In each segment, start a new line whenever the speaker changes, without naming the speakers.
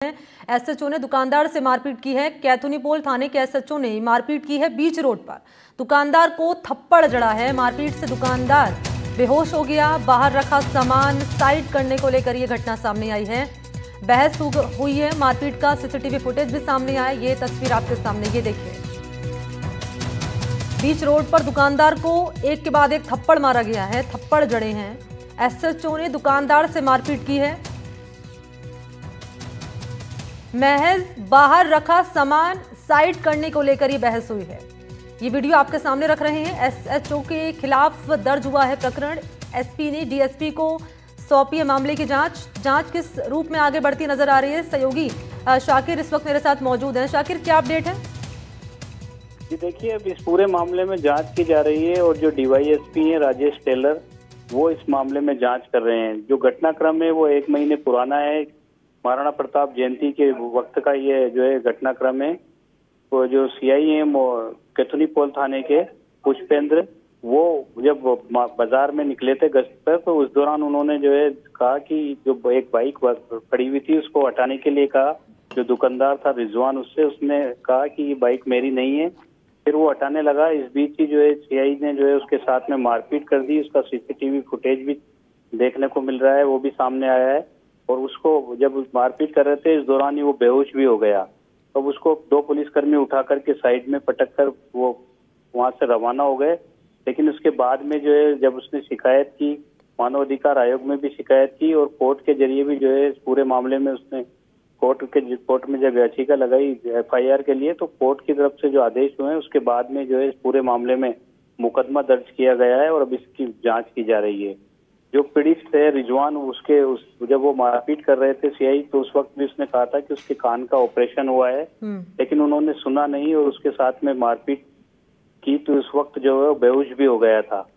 SHO ने दुकानदार से मारपीट की है। कैथुनीपोल थाने के एसएचओ ने मारपीट की है बीच रोड पर। दुकानदार को थप्पड़ जड़ा है। मारपीट से दुकानदार बेहोश हो गया। बाहर रखा सामान साइड करने को लेकर यह घटना सामने आई है। बहस हुई है। मारपीट का सीसीटीवी फुटेज भी सामने आया। ये तस्वीर आपके सामने, ये देखिए। बीच रोड पर दुकानदार को एक के बाद एक थप्पड़ मारा गया है। थप्पड़ जड़े हैं। एसएचओ ने दुकानदार से मारपीट की है। महज बाहर रखा सामान साइड करने को लेकर ये बहस हुई है। ये वीडियो आपके सामने रख रहे हैं। एसएचओ के खिलाफ दर्ज हुआ है प्रकरण। एसपी ने डीएसपी को सौंपी है मामले की जांच किस रूप में आगे बढ़ती नजर आ रही है। सहयोगी शाकिर इस वक्त मेरे साथ मौजूद हैं। शाकिर, क्या अपडेट है?
जी देखिए, अब इस पूरे मामले में जांच की जा रही है और जो डीवाईएसपी हैं राजेश टेलर, वो इस मामले में जांच कर रहे हैं। जो घटनाक्रम है वो 1 महीने पुराना है। महाराणा प्रताप जयंती के वक्त का ये जो है घटनाक्रम है। वो जो सीआई है कैथुनीपोल थाने के पुष्पेंद्र, वो जब बाजार में निकले थे गश्त पर, तो उस दौरान उन्होंने जो है कहा कि जो एक बाइक खड़ी हुई थी उसको हटाने के लिए कहा। जो दुकानदार था रिजवान, उसने कहा कि ये बाइक मेरी नहीं है। फिर वो हटाने लगा। इस बीच ही जो है सीआई ने जो है उसके साथ में मारपीट कर दी। उसका सीसीटीवी फुटेज भी देखने को मिल रहा है, वो भी सामने आया है। और उसको जब मारपीट कर रहे थे इस दौरान ही वो बेहोश भी हो गया। तब उसको 2 पुलिसकर्मी उठा करके साइड में पटक कर वो वहां से रवाना हो गए। लेकिन उसके बाद में जो है जब उसने शिकायत की, मानव अधिकार आयोग में भी शिकायत की और कोर्ट के जरिए भी जो है इस पूरे मामले में उसने कोर्ट में जब याचिका लगाई एफआईआर के लिए, तो कोर्ट की तरफ से जो आदेश हुए हैं उसके बाद में जो है इस पूरे मामले में मुकदमा दर्ज किया गया है और अब इसकी जांच की जा रही है। जो पीड़ित थे रिजवान, जब वो मारपीट कर रहे थे सीआई, तो उस वक्त भी उसने कहा था कि उसके कान का ऑपरेशन हुआ है, लेकिन उन्होंने सुना नहीं और उसके साथ में मारपीट की, तो उस वक्त जो है बेहोश भी हो गया था।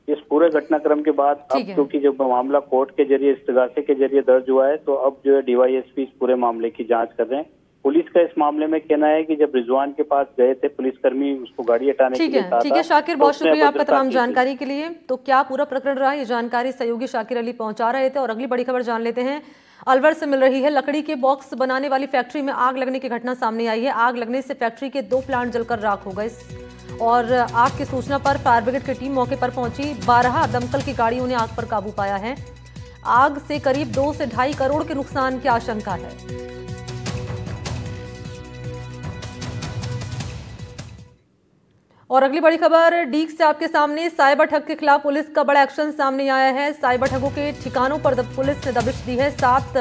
इस पूरे घटनाक्रम के बाद अब क्योंकि जब मामला कोर्ट के जरिए इस्तगासे के जरिए दर्ज हुआ है, तो अब जो है डीवाईएसपी इस पूरे मामले की जांच कर रहे हैं। पुलिस का इस मामले में कहना है कि जब रिजवान के पास गए थे पुलिसकर्मी उसको गाड़ी हटाने के लिए कहा था।
ठीक है शाकिर, बहुत शुक्रिया आपका तमाम जानकारी के लिए। तो क्या पूरा प्रकरण रहा, ये जानकारी सहयोगी शाकिर अली पहुंचा रहे थे। और अगली बड़ी खबर जान लेते हैं। अलवर से मिल रही है। लकड़ी के बॉक्स बनाने वाली फैक्ट्री में आग लगने की घटना सामने आई है। आग लगने से फैक्ट्री के 2 प्लांट जलकर राख हो गए और आग की सूचना पर फायर ब्रिगेड की टीम मौके पर पहुंची। 12 दमकल की गाड़ियों ने आग पर काबू पाया है। आग से करीब 2 से 2.5 करोड़ के नुकसान की आशंका है। और अगली बड़ी खबर डीग से आपके सामने। साइबर ठग के खिलाफ पुलिस का बड़ा एक्शन सामने आया है। साइबर ठगों के ठिकानों पर पुलिस ने दबिश दी है। 7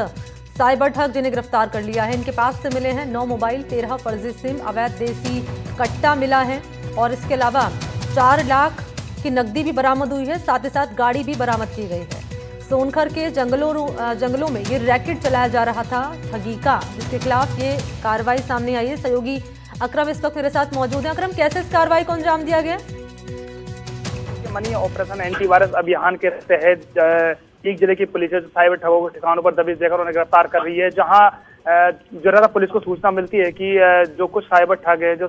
साइबर ठग जिन्हें गिरफ्तार कर लिया है। इनके पास से मिले हैं 9 मोबाइल, 13 फर्जी सिम, अवैध देसी कट्टा मिला है और इसके अलावा 4 लाख की नकदी भी बरामद हुई है। साथ ही साथ गाड़ी भी बरामद की गई है। सोनखर के जंगलों में ये रैकेट चलाया जा रहा था ठगी का, जिसके खिलाफ ये कार्रवाई सामने आई है। सहयोगी अकरम इस वक्त मेरे साथ मौजूद हैं। अकरम, कैसे इस कार्रवाई को अंजाम दिया गया?
मनी ऑपरेशन एंटीवायरस अभियान के तहत एक जिले की पुलिस है जो साइबर ठगों को ठिकानों पर दबिश देकर उन्हें गिरफ्तार कर रही है। जहां जुर्रा पुलिस को सूचना मिलती है कि जो कुछ साइबर ठग है जो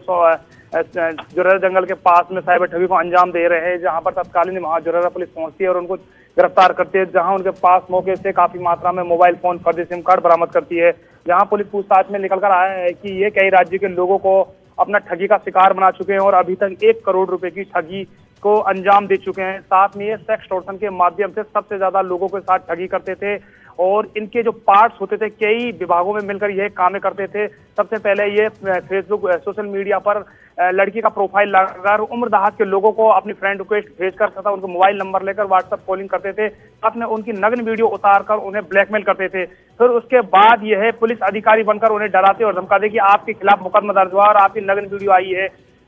जुर्रा जंगल के पास में साइबर ठगी को अंजाम दे रहे हैं, जहां पर तत्कालीन वहां जुर्रा पुलिस पहुंचती है और उनको गिरफ्तार करती है। जहां उनके पास मौके से काफी मात्रा में मोबाइल फोन, फर्जी सिम कार्ड बरामद करती है। जहां पुलिस पूछताछ में निकल कर आया है कि ये कई राज्य के लोगों को अपना ठगी का शिकार बना चुके हैं और अभी तक 1 करोड़ रुपए की ठगी को अंजाम दे चुके हैं। साथ में ये सेक्स टॉर्शन के माध्यम से सबसे ज्यादा लोगों के साथ ठगी करते थे और इनके जो पार्ट्स होते थे कई विभागों में मिलकर यह काम करते थे। सबसे पहले ये फेसबुक, सोशल मीडिया पर लड़की का प्रोफाइल लगाकर उम्र दराज के लोगों को अपनी फ्रेंड रिक्वेस्ट भेजकर तथा उनको मोबाइल नंबर लेकर व्हाट्सएप कॉलिंग करते थे। साथ में उनकी नग्न वीडियो उतारकर उन्हें ब्लैकमेल करते थे। फिर उसके बाद यह पुलिस अधिकारी बनकर उन्हें डराते और धमकाते कि आपके खिलाफ मुकदमा दर्ज हुआ और आपकी नग्न वीडियो आई है।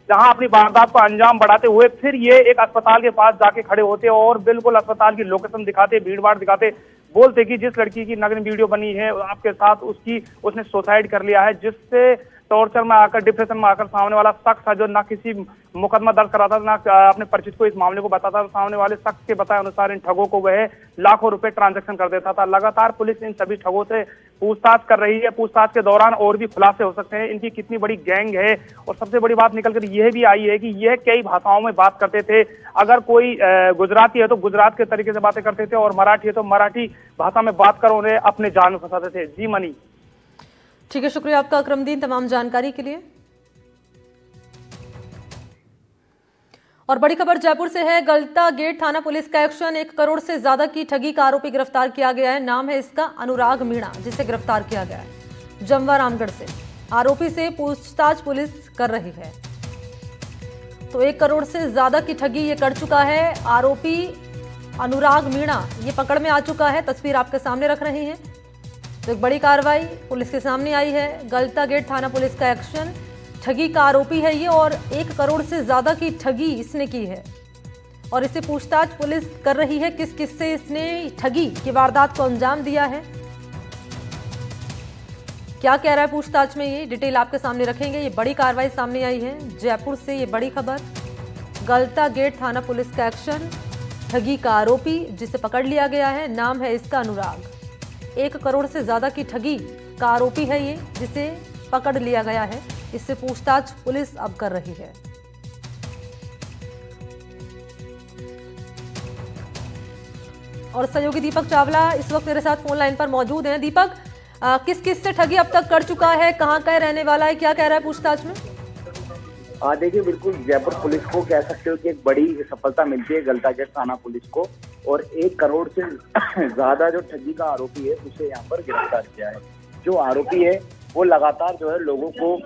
जहां अपनी वारदात को अंजाम बढ़ाते हुए फिर ये एक अस्पताल के पास जाके खड़े होते और बिल्कुल अस्पताल की लोकेशन दिखाते, भीड़ भाड़ दिखाते, बोलते कि जिस लड़की की नग्न वीडियो बनी है आपके साथ उसने सुसाइड कर लिया है, जिससे टॉर्चर में आकर, डिप्रेशन में आकर सामने वाला शख्स था जो ना किसी मुकदमा दर्ज कराता था, ना अपने परिचित को इस मामले को बताता था। सामने वाले शख्स के बताए अनुसार इन ठगों को वह लाखों रुपए ट्रांजैक्शन कर देता था। लगातार पुलिस इन सभी ठगों से पूछताछ कर रही है। पूछताछ के दौरान और भी खुलासे हो सकते हैं, इनकी कितनी बड़ी गैंग है। और सबसे बड़ी बात निकलकर यह भी आई है कि यह कई भाषाओं में बात करते थे। अगर कोई गुजराती है तो गुजरात के तरीके से बातें करते थे और मराठी है तो मराठी भाषा में बात कर उन्हें अपने जाल में फंसाते थे। जी मनी।
ठीक है, शुक्रिया आपका अकरमदीन तमाम जानकारी के लिए। और बड़ी खबर जयपुर से है। गलता गेट थाना पुलिस का एक्शन। 1 करोड़ से ज्यादा की ठगी का आरोपी गिरफ्तार किया गया है। नाम है इसका अनुराग मीणा, जिसे गिरफ्तार किया गया है जमवा रामगढ़ से। आरोपी से पूछताछ पुलिस कर रही है। तो 1 करोड़ से ज्यादा की ठगी ये कर चुका है आरोपी अनुराग मीणा। ये पकड़ में आ चुका है, तस्वीर आपके सामने रख रहे हैं। तो एक बड़ी कार्रवाई पुलिस के सामने आई है। गलता गेट थाना पुलिस का एक्शन। ठगी का आरोपी है ये और 1 करोड़ से ज्यादा की ठगी इसने की है और इससे पूछताछ पुलिस कर रही है किस किस से इसने ठगी की वारदात को अंजाम दिया है। क्या कह रहा है पूछताछ में, ये डिटेल आपके सामने रखेंगे। ये बड़ी कार्रवाई सामने आई है जयपुर से। ये बड़ी खबर, गलता गेट थाना पुलिस का एक्शन। ठगी का आरोपी जिसे पकड़ लिया गया है, नाम है इसका अनुराग। 1 करोड़ से ज्यादा की ठगी का आरोपी है ये, जिसे पकड़ लिया गया है। इससे पूछताछ पुलिस अब कर रही है। और सहयोगी दीपक चावला इस वक्त मेरे साथ फोन लाइन पर मौजूद हैं। दीपक, किस किस से ठगी अब तक कर चुका है, कहां का रहने वाला है, क्या कह रहा है पूछताछ में?
देखिए, बिल्कुल जयपुर पुलिस को कह सकते हो कि एक बड़ी सफलता मिलती है गलता गेट थाना पुलिस को, और 1 करोड़ से ज्यादा जो ठगी का आरोपी है उसे यहाँ पर गिरफ्तार किया है। जो आरोपी है वो लगातार जो है लोगों को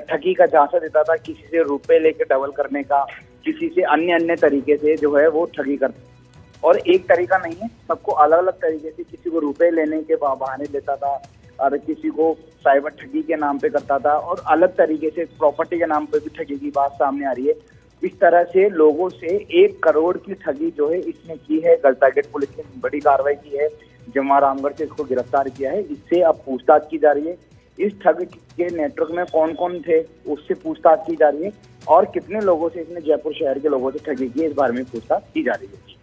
ठगी का झांसा देता था, किसी से रुपए लेके डबल करने का, किसी से अन्य तरीके से जो है वो ठगी करता। और एक तरीका नहीं है, सबको अलग अलग तरीके से, किसी को रुपए लेने के बहाने लेता था और किसी को साइबर ठगी के नाम पे करता था, और अलग तरीके से प्रॉपर्टी के नाम पे भी ठगी की बात सामने आ रही है। इस तरह से लोगों से 1 करोड़ की ठगी जो है इसने की है। गलता गेट पुलिस ने बड़ी कार्रवाई की है, जमवा रामगढ़ से इसको गिरफ्तार किया है। इससे अब पूछताछ की जा रही है। इस ठग के नेटवर्क में कौन कौन थे उससे पूछताछ की जा रही है, और कितने लोगों से इसने जयपुर शहर के लोगों से ठगी की है इस बारे में पूछताछ की जा रही है।